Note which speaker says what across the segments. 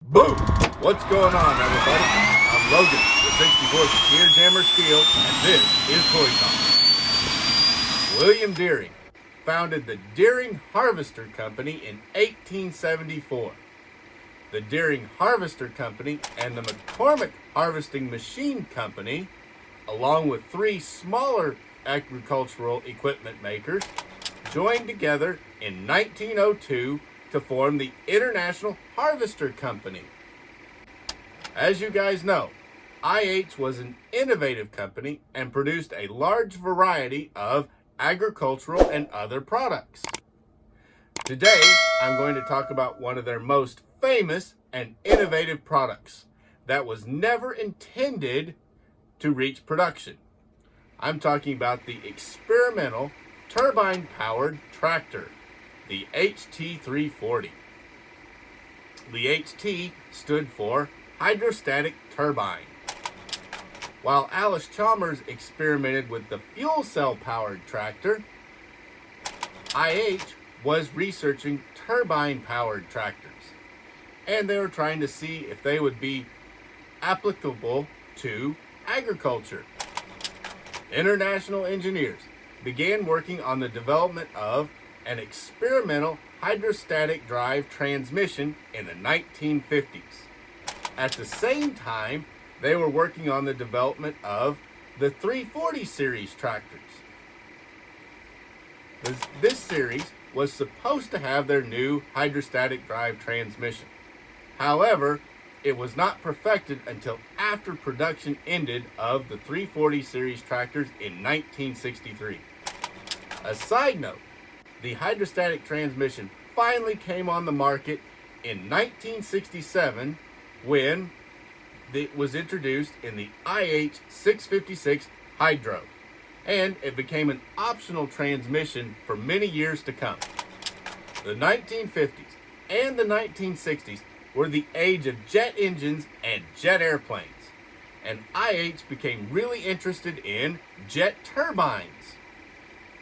Speaker 1: Boom! What's going on, everybody? I'm Logan, the 64th Gear Jammer Skeele, and this is Toy Talk. William Deering founded the Deering Harvester Company in 1874. The Deering Harvester Company and the McCormick Harvesting Machine Company, along with three smaller agricultural equipment makers, joined together in 1902 to form the International Harvester Company. As you guys know, IH was an innovative company and produced a large variety of agricultural and other products. Today, I'm going to talk about one of their most famous and innovative products that was never intended to reach production. I'm talking about the experimental turbine-powered tractor, the HT340. The HT stood for Hydrostatic Turbine. While Alice Chalmers experimented with the fuel cell-powered tractor, IH was researching turbine-powered tractors, and they were trying to see if they would be applicable to agriculture. International engineers began working on the development of an experimental hydrostatic drive transmission in the 1950s. At the same time, they were working on the development of the 340 series tractors. This series was supposed to have their new hydrostatic drive transmission. However, it was not perfected until after production ended of the 340 series tractors in 1963. A side note, the hydrostatic transmission finally came on the market in 1967 when it was introduced in the IH 656 Hydro, and it became an optional transmission for many years to come. The 1950s and the 1960s were the age of jet engines and jet airplanes, and IH became really interested in jet turbines.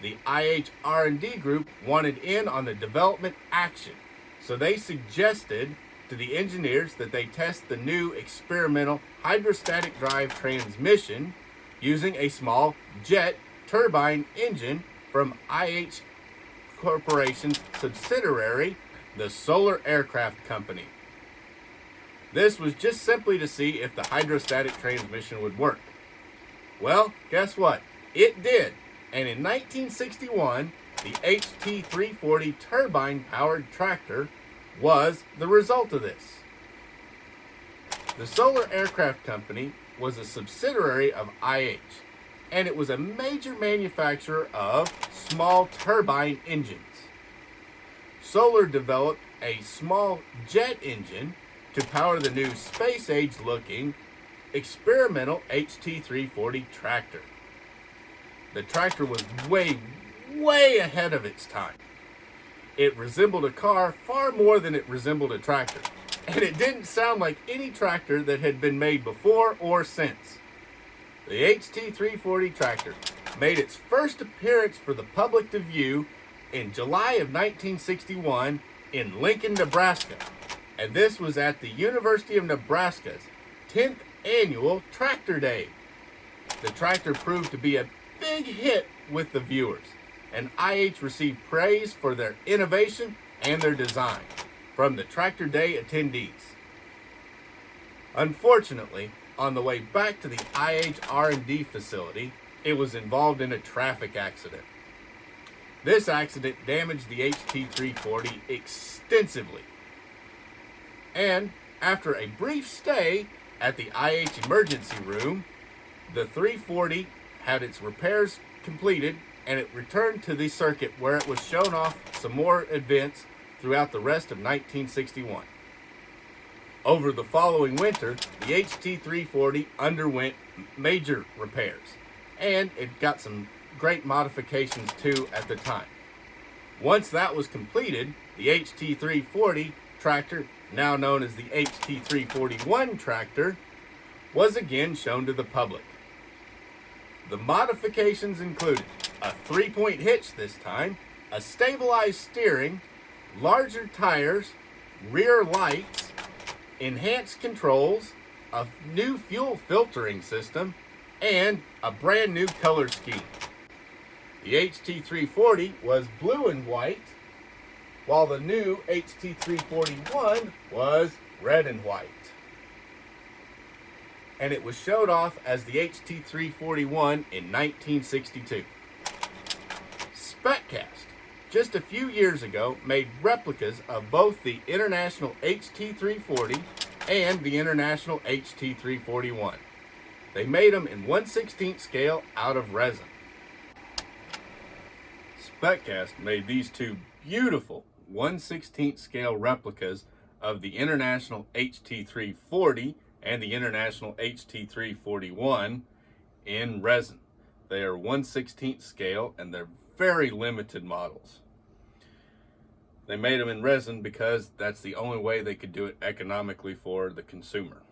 Speaker 1: The IH R&D group wanted in on the development action, so they suggested to the engineers that they test the new experimental hydrostatic drive transmission using a small jet turbine engine from IH Corporation's subsidiary, the Solar Aircraft Company. This was just simply to see if the hydrostatic transmission would work. Well, guess what? It did. And in 1961, the HT340 turbine-powered tractor was the result of this. The Solar Aircraft Company was a subsidiary of IH, and it was a major manufacturer of small turbine engines. Solar developed a small jet engine to power the new space-age looking experimental HT340 tractor. The tractor was way ahead of its time. It resembled a car far more than it resembled a tractor, and it didn't sound like any tractor that had been made before or since. The HT340 tractor made its first appearance for the public to view in July of 1961 in Lincoln, Nebraska, and this was at the University of Nebraska's 10th annual Tractor Day. The tractor proved to be a big hit with the viewers, and IH received praise for their innovation and their design from the Tractor Day attendees. Unfortunately, on the way back to the IH R&D facility, it was involved in a traffic accident. This accident damaged the HT340 extensively, and after a brief stay at the IH emergency room, the 340 had its repairs completed, and it returned to the circuit where it was shown off some more events throughout the rest of 1961. Over the following winter, the HT340 underwent major repairs, and it got some great modifications too at the time. Once that was completed, the HT340 tractor, now known as the HT341 tractor, was again shown to the public. The modifications included a 3-point hitch this time, a stabilized steering, larger tires, rear lights, enhanced controls, a new fuel filtering system, and a brand new color scheme. The HT340 was blue and white, while the new HT341 was red and white. And it was showed off as the HT341 in 1962. SpecCast, just a few years ago, made replicas of both the International HT340 and the International HT341. They made them in 1/16 scale out of resin. SpecCast made these two beautiful 1/16 scale replicas of the International HT340 and the International HT341 in resin. They are 1/16 scale and they're very limited models. They made them in resin because that's the only way they could do it economically for the consumer.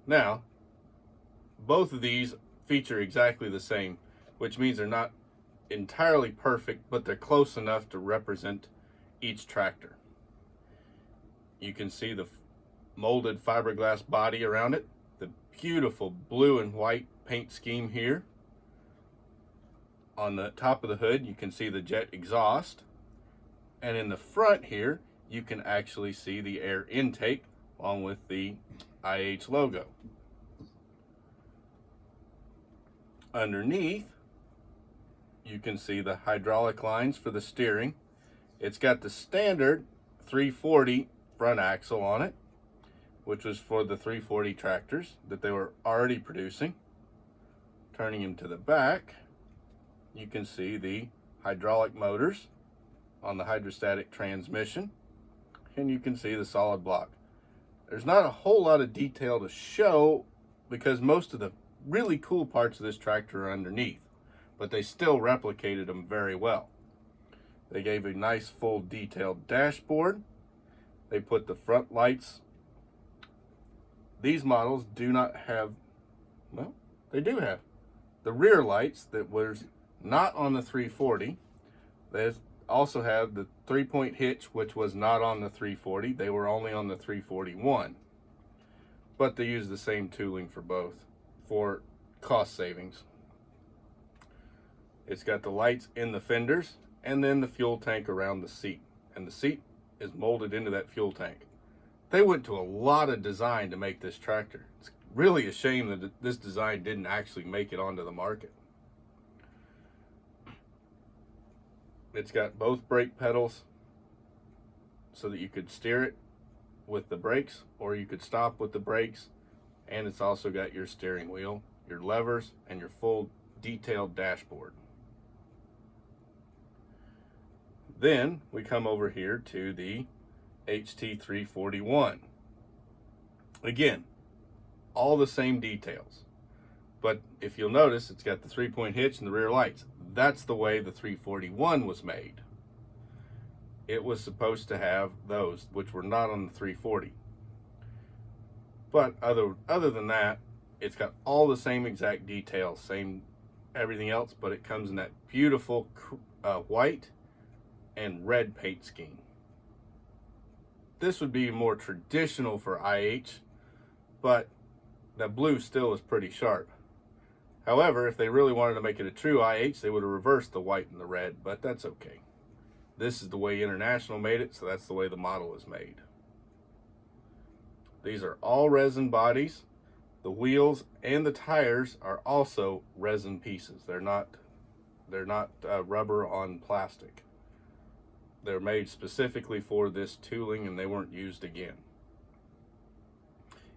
Speaker 1: Now, both of these feature exactly the same, which means they're not entirely perfect, but they're close enough to represent each tractor. You can see the molded fiberglass body around it, the beautiful blue and white paint scheme here. On the top of the hood, you can see the jet exhaust. And in the front here, you can actually see the air intake along with the IH logo. Underneath, you can see the hydraulic lines for the steering. It's got the standard 340 front axle on it, which was for the 340 tractors that they were already producing. Turning him to the back, you can see the hydraulic motors on the hydrostatic transmission, and you can see the solid block. There's not a whole lot of detail to show because most of the really cool parts of this tractor are underneath, but they still replicated them very well. They gave a nice full detailed dashboard. They put the front lights. These models do not have, well, they do have the rear lights that was not on the 340. They also have the 3-point hitch, which was not on the 340. They were only on the 341. But they use the same tooling for both for cost savings. It's got the lights in the fenders and then the fuel tank around the seat. And the seat is molded into that fuel tank. They went to a lot of design to make this tractor. It's really a shame that this design didn't actually make it onto the market. It's got both brake pedals so that you could steer it with the brakes or you could stop with the brakes. And it's also got your steering wheel, your levers, and your full detailed dashboard. Then we come over here to the HT341. Again, all the same details. But if you'll notice, it's got the 3-point hitch and the rear lights. That's the way the 341 was made. It was supposed to have those, which were not on the 340. But other than that, it's got all the same exact details, same everything else, but it comes in that beautiful white and red paint scheme. This would be more traditional for IH, but the blue still is pretty sharp. However, if they really wanted to make it a true IH, they would have reversed the white and the red, but that's okay. This is the way International made it, so that's the way the model is made. These are all resin bodies. The wheels and the tires are also resin pieces. They're not rubber on plastic. They're made specifically for this tooling and they weren't used again.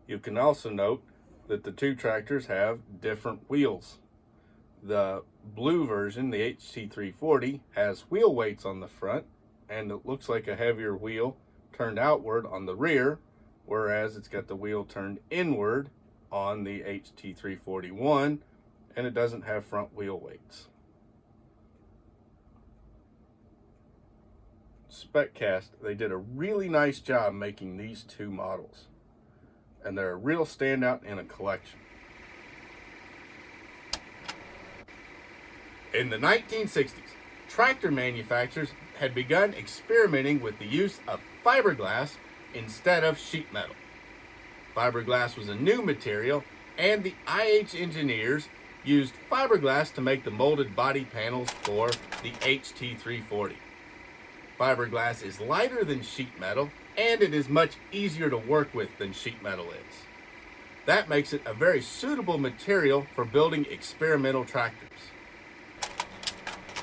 Speaker 1: You can also note that the two tractors have different wheels. The blue version, the HT340, has wheel weights on the front and it looks like a heavier wheel turned outward on the rear, whereas it's got the wheel turned inward on the HT341 and it doesn't have front wheel weights. SpecCast, they did a really nice job making these two models, and they're a real standout in a collection. In the 1960s, tractor manufacturers had begun experimenting with the use of fiberglass instead of sheet metal. Fiberglass was a new material, and the IH engineers used fiberglass to make the molded body panels for the HT340. Fiberglass is lighter than sheet metal, and it is much easier to work with than sheet metal is. That makes it a very suitable material for building experimental tractors.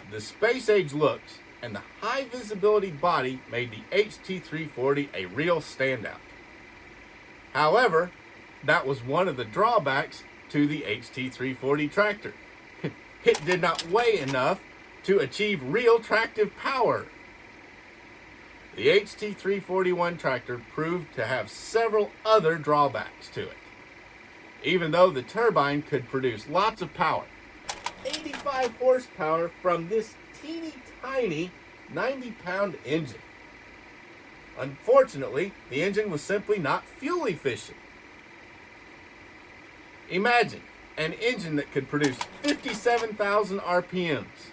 Speaker 1: The space-age looks and the high visibility body made the HT340 a real standout. However, that was one of the drawbacks to the HT340 tractor. It did not weigh enough to achieve real tractive power. The HT341 tractor proved to have several other drawbacks to it. Even though the turbine could produce lots of power, 85 horsepower from this teeny tiny 90-pound engine. Unfortunately, the engine was simply not fuel efficient. Imagine an engine that could produce 57,000 RPMs.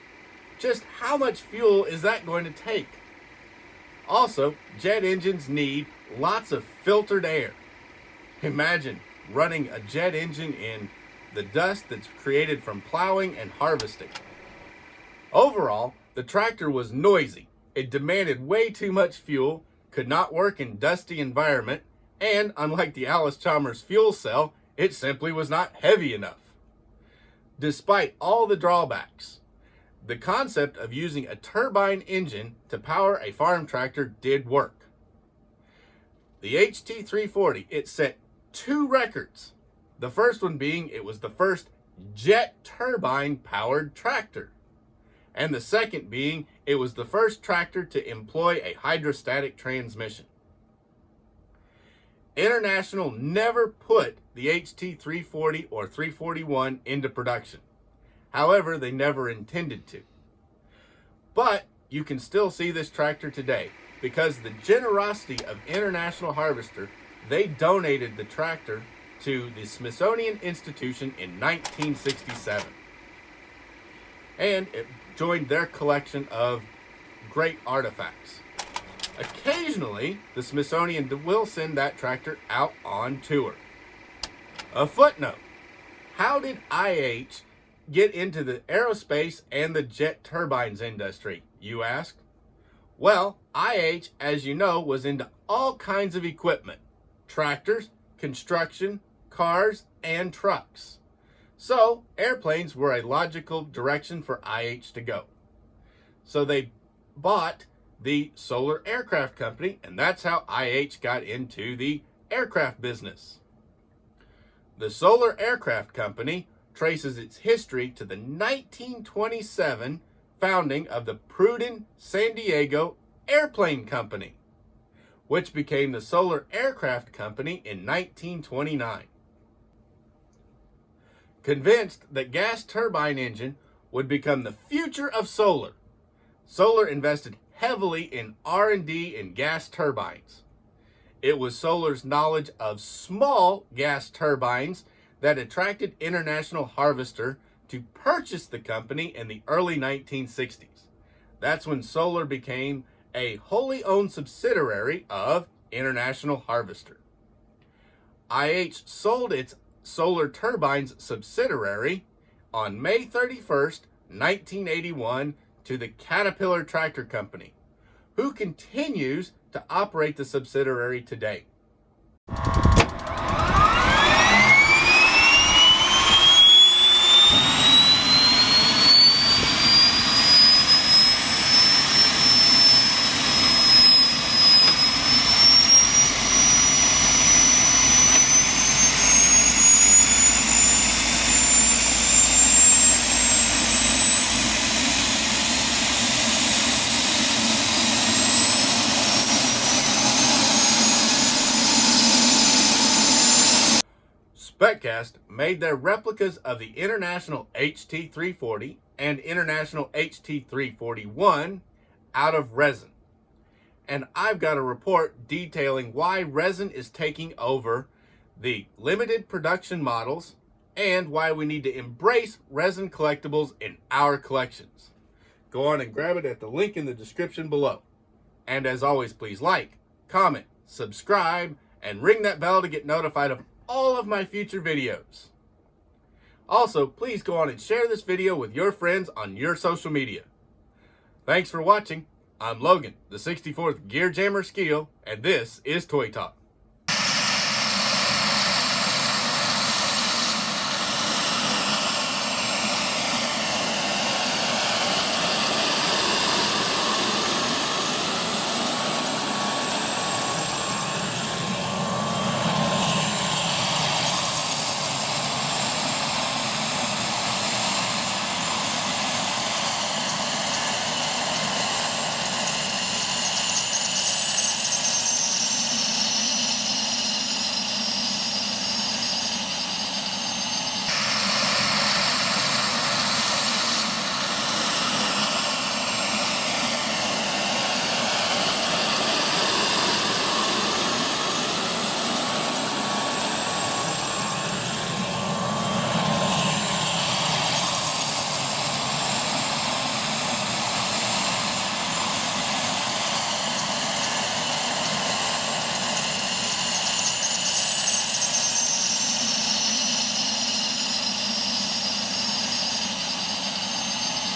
Speaker 1: Just how much fuel is that going to take? Also, jet engines need lots of filtered air. Imagine running a jet engine in the dust that's created from plowing and harvesting. Overall, the tractor was noisy. It demanded way too much fuel, could not work in dusty environment, and unlike the Allis-Chalmers fuel cell, it simply was not heavy enough. Despite all the drawbacks, the concept of using a turbine engine to power a farm tractor did work. The HT340, it set 2 records. The first one being it was the first jet turbine powered tractor. And the second being it was the first tractor to employ a hydrostatic transmission. International never put the HT340 or 341 into production. However, they never intended to. But you can still see this tractor today because the generosity of International Harvester, they donated the tractor to the Smithsonian Institution in 1967. And it joined their collection of great artifacts. Occasionally, the Smithsonian will send that tractor out on tour. A footnote: how did IH get into the aerospace and the jet turbines industry, you ask? Well, IH, as you know, was into all kinds of equipment: tractors, construction, cars, and trucks. So, airplanes were a logical direction for IH to go. So they bought the Solar Aircraft Company, and that's how IH got into the aircraft business. The Solar Aircraft Company traces its history to the 1927 founding of the Pruden San Diego Airplane Company, which became the Solar Aircraft Company in 1929. Convinced that gas turbine engine would become the future of solar, Solar invested heavily in R&D in gas turbines. It was Solar's knowledge of small gas turbines that attracted International Harvester to purchase the company in the early 1960s. That's when Solar became a wholly owned subsidiary of International Harvester. IH sold its Solar Turbines subsidiary on May 31st, 1981 to the Caterpillar Tractor Company, who continues to operate the subsidiary today. SpecCast made their replicas of the International HT340 and International HT341 out of resin. And I've got a report detailing why resin is taking over the limited production models and why we need to embrace resin collectibles in our collections. Go on and grab it at the link in the description below. And as always, please like, comment, subscribe, and ring that bell to get notified of all of my future videos. Also, please go on and share this video with your friends on your social media. Thanks for watching. I'm Logan, the 64th Gear Jammer Skeele, and this is Toy Talk.